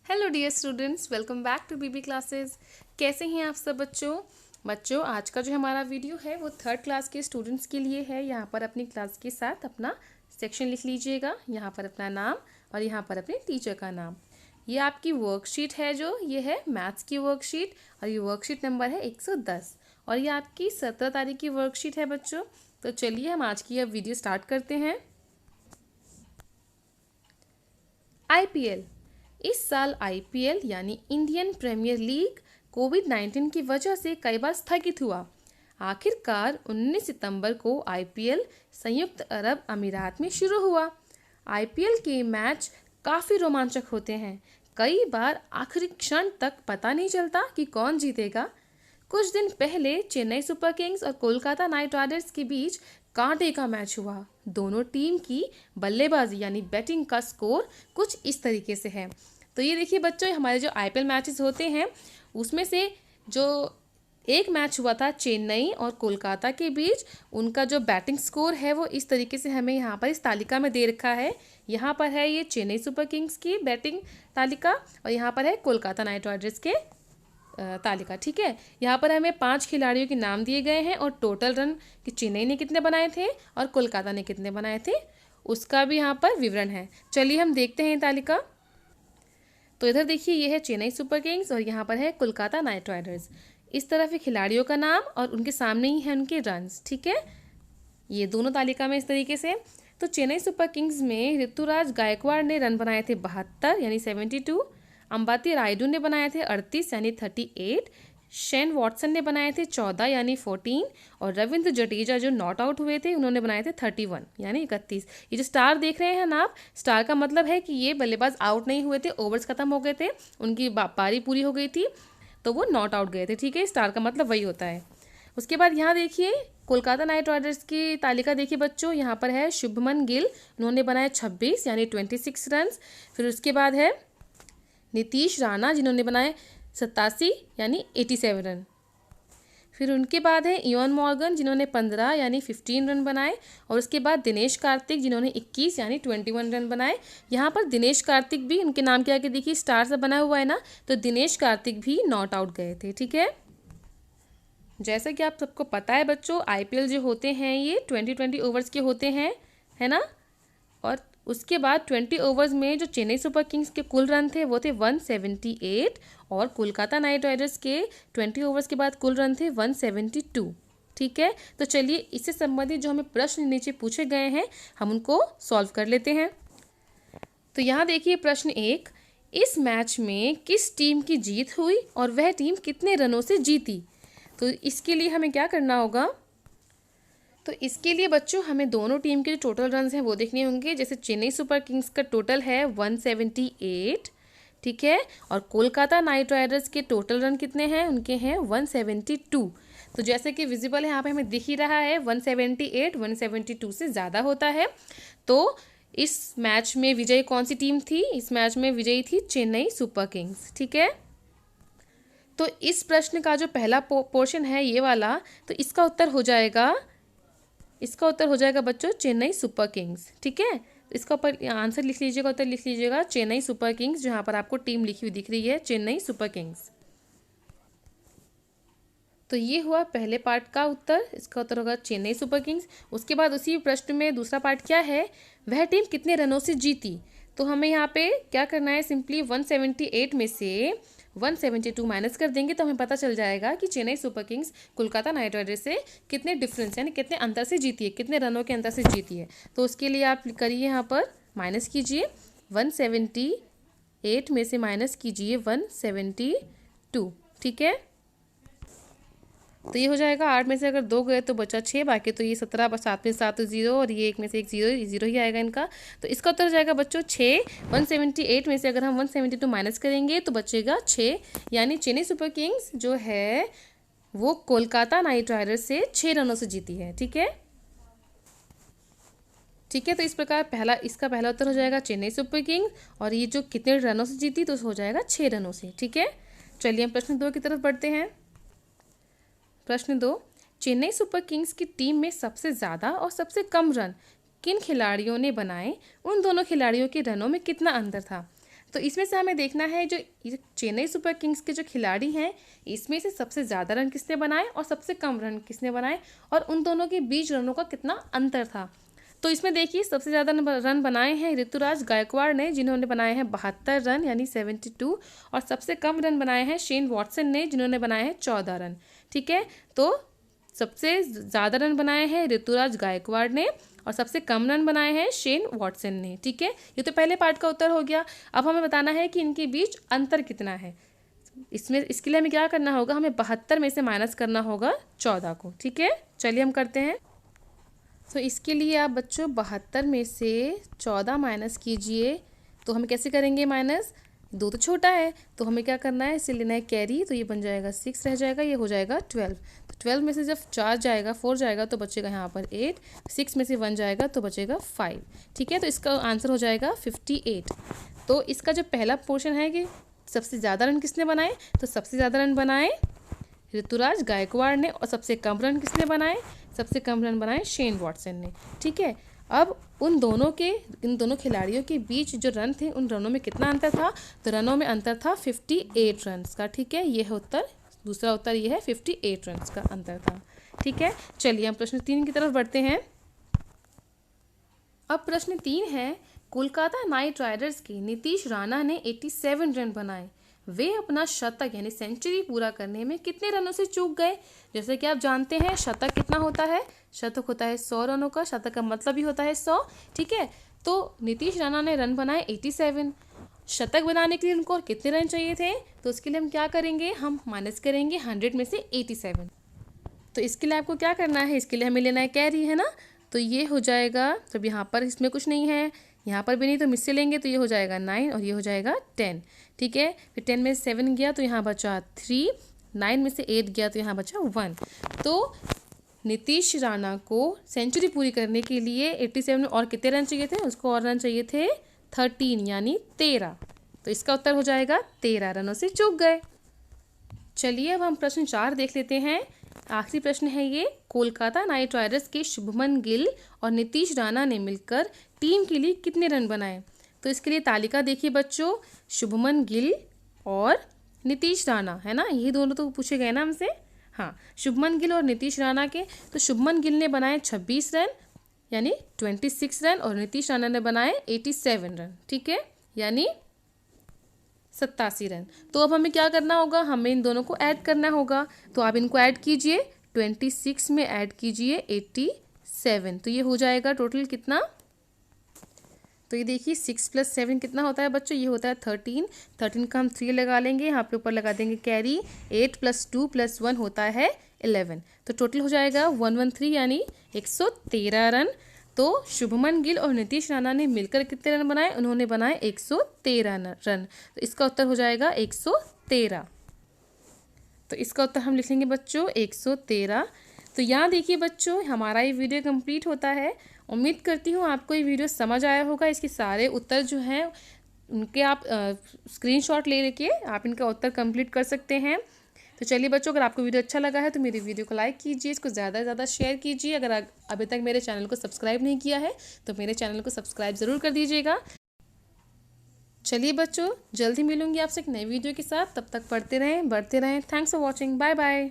Hello dear students, welcome back to BB classes. कैसे हैं आप सब बच्चों आज का जो हमारा वीडियो है वो थर्ड क्लास के स्टूडेंट्स के लिए है। यहाँ पर अपनी क्लास के साथ अपना सेक्शन लिख लीजिएगा, यहाँ पर अपना नाम और यहाँ पर अपने टीचर का नाम। ये आपकी वर्कशीट है, जो ये है मैथ्स की वर्कशीट और ये वर्कशीट नंबर है 110 और ये आपकी 17 तारीख की वर्कशीट है बच्चों। तो चलिए हम आज की अब वीडियो स्टार्ट करते हैं। आईपीएल। इस साल आईपीएल यानी इंडियन प्रीमियर लीग कोविड-19 की वजह से कई बार स्थगित हुआ। आखिरकार 19 सितंबर को आईपीएल संयुक्त अरब अमीरात में शुरू हुआ। आईपीएल के मैच काफ़ी रोमांचक होते हैं। कई बार आखिरी क्षण तक पता नहीं चलता कि कौन जीतेगा। कुछ दिन पहले चेन्नई सुपर किंग्स और कोलकाता नाइट राइडर्स के बीच कांटे का मैच हुआ। दोनों टीम की बल्लेबाजी यानी बैटिंग का स्कोर कुछ इस तरीके से है। तो ये देखिए बच्चों, हमारे जो आईपीएल मैचेस होते हैं उसमें से जो एक मैच हुआ था चेन्नई और कोलकाता के बीच, उनका जो बैटिंग स्कोर है वो इस तरीके से हमें यहाँ पर इस तालिका में दे रखा है। यहाँ पर है ये चेन्नई सुपर किंग्स की बैटिंग तालिका और यहाँ पर है कोलकाता नाइट राइडर्स के तालिका। ठीक है, यहाँ पर हमें 5 खिलाड़ियों के नाम दिए गए हैं और टोटल रन कि चेन्नई ने कितने बनाए थे और कोलकाता ने कितने बनाए थे उसका भी यहाँ पर विवरण है। चलिए हम देखते हैं तालिका। तो इधर देखिए, ये है चेन्नई सुपर किंग्स और यहाँ पर है कोलकाता नाइट राइडर्स। इस तरफ है खिलाड़ियों का नाम और उनके सामने ही है उनके रन्स। ठीक है, ये दोनों तालिका में इस तरीके से। तो चेन्नई सुपर किंग्स में ऋतुराज गायकवाड़ ने रन बनाए थे 72 यानी 72। अंबाती रायडू ने बनाए थे 38 यानी 38। शेन वॉटसन ने बनाए थे 14 यानी 14 और रविंद्र जडेजा जो नॉट आउट हुए थे उन्होंने बनाए थे 31 यानी 31। ये जो स्टार देख रहे हैं ना आप, स्टार का मतलब है कि ये बल्लेबाज आउट नहीं हुए थे, ओवर्स खत्म हो गए थे, उनकी पारी पूरी हो गई थी तो वो नॉट आउट गए थे। ठीक है, स्टार का मतलब वही होता है। उसके बाद यहाँ देखिए कोलकाता नाइट राइडर्स की तालिका देखिए बच्चों, यहाँ पर है शुभमन गिल, उन्होंने बनाए 26 यानी 26 रन। फिर उसके बाद है नीतीश राणा जिन्होंने बनाए 87 यानी 87 रन। फिर उनके बाद है इवन मॉर्गन जिन्होंने 15 यानी 15 रन बनाए और उसके बाद दिनेश कार्तिक जिन्होंने 21 यानी 21 रन बनाए। यहाँ पर दिनेश कार्तिक भी, उनके नाम के आगे देखिए स्टार से बना हुआ है ना, तो दिनेश कार्तिक भी नॉट आउट गए थे। ठीक है, जैसा कि आप सबको पता है बच्चों, आईपीएल जो होते हैं ये 20 ओवर्स के होते हैं, है ना। और उसके बाद 20 ओवर्स में जो चेन्नई सुपर किंग्स के कुल रन थे वो थे 178 और कोलकाता नाइट राइडर्स के 20 ओवर्स के बाद कुल रन थे 172। ठीक है, तो चलिए इससे संबंधित जो हमें प्रश्न नीचे पूछे गए हैं हम उनको सॉल्व कर लेते हैं। तो यहाँ देखिए प्रश्न 1, इस मैच में किस टीम की जीत हुई और वह टीम कितने रनों से जीती। तो इसके लिए हमें क्या करना होगा, तो इसके लिए बच्चों हमें दोनों टीम के जो टोटल रन हैं वो देखने होंगे। जैसे चेन्नई सुपर किंग्स का टोटल है 178, ठीक है, और कोलकाता नाइट राइडर्स के टोटल रन कितने हैं, उनके हैं 172। तो जैसे कि विजिबल है यहाँ पे हमें दिख ही रहा है 178 172 से ज़्यादा होता है। तो इस मैच में विजयी कौन सी टीम थी, इस मैच में विजयी थी चेन्नई सुपर किंग्स। ठीक है, तो इस प्रश्न का जो पहला पोर्शन है ये वाला, तो इसका उत्तर हो जाएगा बच्चों चेन्नई सुपर किंग्स। ठीक है, इसका ऊपर आंसर लिख लीजिएगा, उत्तर लिख लीजिएगा चेन्नई सुपर किंग्स, जहाँ पर आपको टीम लिखी हुई दिख रही है चेन्नई सुपर किंग्स। तो ये हुआ पहले पार्ट का उत्तर, इसका उत्तर होगा चेन्नई सुपर किंग्स। उसके बाद उसी प्रश्न में दूसरा पार्ट क्या है, वह टीम कितने रनों से जीती। तो हमें यहाँ पे क्या करना है, सिंपली 178 में से 172 माइनस कर देंगे तो हमें पता चल जाएगा कि Chennai super Kings Kolkata night Riders से कितने डिफरेंस यानी कितने अंतर से जीती है, कितने रनों के अंतर से जीती है। तो उसके लिए आप करिए, यहाँ पर माइनस कीजिए 178 में से माइनस कीजिए 172। ठीक है, तो ये हो जाएगा 8 में से अगर 2 गए तो बचा 6, बाकी तो ये 17 7 में 7 0 और ये 1 में से 1 0 ही आएगा इनका। तो इसका उत्तर हो जाएगा बच्चों 6। 178 में से अगर हम 172 माइनस करेंगे तो बचेगा 6, यानी चेन्नई सुपर किंग्स जो है वो कोलकाता नाइट राइडर्स से 6 रनों से जीती है। ठीक है, तो इस प्रकार इसका पहला उत्तर हो जाएगा चेन्नई सुपर किंग्स और ये जो कितने रनों से जीती तो हो जाएगा 6 रनों से। ठीक है, चलिए हम प्रश्न 2 की तरफ बढ़ते हैं। प्रश्न 2, चेन्नई सुपर किंग्स की टीम में सबसे ज़्यादा और सबसे कम रन किन खिलाड़ियों ने बनाए, उन दोनों खिलाड़ियों के रनों में कितना अंतर था। तो इसमें से हमें देखना है जो चेन्नई सुपर किंग्स के जो खिलाड़ी हैं इसमें से सबसे ज़्यादा रन किसने बनाए और सबसे कम रन किसने बनाए और उन दोनों के बीच रनों का कितना अंतर था। तो इसमें देखिए सबसे ज़्यादा रन बनाए हैं ऋतुराज गायकवाड़ ने, जिन्होंने बनाए हैं 72 रन यानी 72, और सबसे कम रन बनाए हैं शेन वॉटसन ने, जिन्होंने बनाए हैं 14 रन। ठीक है, तो सबसे ज़्यादा रन बनाए हैं ऋतुराज गायकवाड़ ने और सबसे कम रन बनाए हैं शेन वॉटसन ने। ठीक है, ये तो पहले पार्ट का उत्तर हो गया। अब हमें बताना है कि इनके बीच अंतर कितना है। इसके लिए हमें क्या करना होगा, हमें 72 में से माइनस करना होगा 14 को। ठीक है, चलिए हम करते हैं। तो इसके लिए आप बच्चों 72 में से 14 माइनस कीजिए। तो हम कैसे करेंगे माइनस, 2 तो छोटा है तो हमें क्या करना है, इसे लेना है कैरी, तो ये बन जाएगा 6 रह जाएगा, ये हो जाएगा 12। तो 12 में से जब 4 जाएगा 4 जाएगा तो बचेगा यहाँ पर 8, 6 में से 1 जाएगा तो बचेगा 5। ठीक है, तो इसका आंसर हो जाएगा 58। तो इसका जो पहला पोर्शन है कि सबसे ज़्यादा रन किसने बनाए, तो सबसे ज़्यादा रन बनाए ऋतुराज गायकवाड़ ने और सबसे कम रन किसने बनाए, सबसे कम रन बनाए शेन वॉटसन ने। ठीक है, अब इन दोनों खिलाड़ियों के बीच जो रन थे उन रनों में कितना अंतर था, तो रनों में अंतर था 58 रन का। ठीक है, ये है उत्तर, दूसरा उत्तर ये है 58 रन का अंतर था। ठीक है, चलिए हम प्रश्न 3 की तरफ बढ़ते हैं। अब प्रश्न 3 है, कोलकाता नाइट राइडर्स के नीतीश राणा ने 87 रन बनाए, वे अपना शतक यानी सेंचुरी पूरा करने में कितने रनों से चूक गए। जैसे कि आप जानते हैं शतक कितना होता है, शतक होता है 100 रनों का, शतक का मतलब भी होता है 100। ठीक है, तो नीतीश राणा ने रन बनाए 87, शतक बनाने के लिए उनको और कितने रन चाहिए थे, तो उसके लिए हम क्या करेंगे, हम माइनस करेंगे 100 में से 87। तो इसके लिए आपको क्या करना है, इसके लिए हमें लेना है कैरी, है ना। तो ये हो जाएगा, जब यहाँ पर इसमें कुछ नहीं है, यहाँ पर भी नहीं, तो मिससे लेंगे तो ये हो जाएगा 9 और ये हो जाएगा 10। ठीक है, फिर 10 में से 7 गया तो यहाँ बचा 3, 9 में से 8 गया तो यहाँ बचा 1। तो नीतीश राणा को सेंचुरी पूरी करने के लिए 87 में और कितने रन चाहिए थे, उसको और रन चाहिए थे 13 यानी 13। तो इसका उत्तर हो जाएगा 13 रनों से चूक गए। चलिए अब हम प्रश्न 4 देख लेते हैं। आखिरी प्रश्न है ये, कोलकाता नाइट राइडर्स के शुभमन गिल और नीतीश राणा ने मिलकर टीम के लिए कितने रन बनाए। तो इसके लिए तालिका देखिए बच्चों, शुभमन गिल और नीतीश राणा, है ना, ये दोनों तो पूछे गए ना हमसे। हाँ, शुभमन गिल और नीतीश राणा के, तो शुभमन गिल ने बनाए 26 रन यानी 26 रन और नीतीश राणा ने बनाए 87 रन। ठीक है, यानी 87 रन। तो अब हमें क्या करना होगा, हमें इन दोनों को ऐड करना होगा। तो आप इनको ऐड कीजिए, 26 में ऐड कीजिए 87, तो ये हो जाएगा टोटल कितना। तो ये देखिए 6 + 7 कितना होता है बच्चों, ये होता है 13। 13 का हम 3 लगा लेंगे, यहाँ पे ऊपर लगा देंगे कैरी, 8 + 2 + 1 होता है 11। तो टोटल हो जाएगा 113 यानी 113 रन। तो शुभमन गिल और नीतीश राणा ने मिलकर कितने रन बनाए, उन्होंने बनाए 113 रन। तो इसका उत्तर हो जाएगा 113। तो इसका उत्तर हम लिखेंगे बच्चों 113। तो यहाँ देखिए बच्चों, हमारा ये वीडियो कंप्लीट होता है। उम्मीद करती हूँ आपको ये वीडियो समझ आया होगा। इसके सारे उत्तर जो हैं उनके आप स्क्रीनशॉट ले लेके आप इनका उत्तर कंप्लीट कर सकते हैं। तो चलिए बच्चों, अगर आपको वीडियो अच्छा लगा है तो मेरी वीडियो को लाइक कीजिए, इसको ज़्यादा से ज़्यादा शेयर कीजिए। अगर अभी तक मेरे चैनल को सब्सक्राइब नहीं किया है तो मेरे चैनल को सब्सक्राइब ज़रूर कर दीजिएगा। चलिए बच्चों, जल्दी मिलूंगी आपसे एक नई वीडियो के साथ। तब तक पढ़ते रहें, बढ़ते रहें। Thanks for watching, bye bye.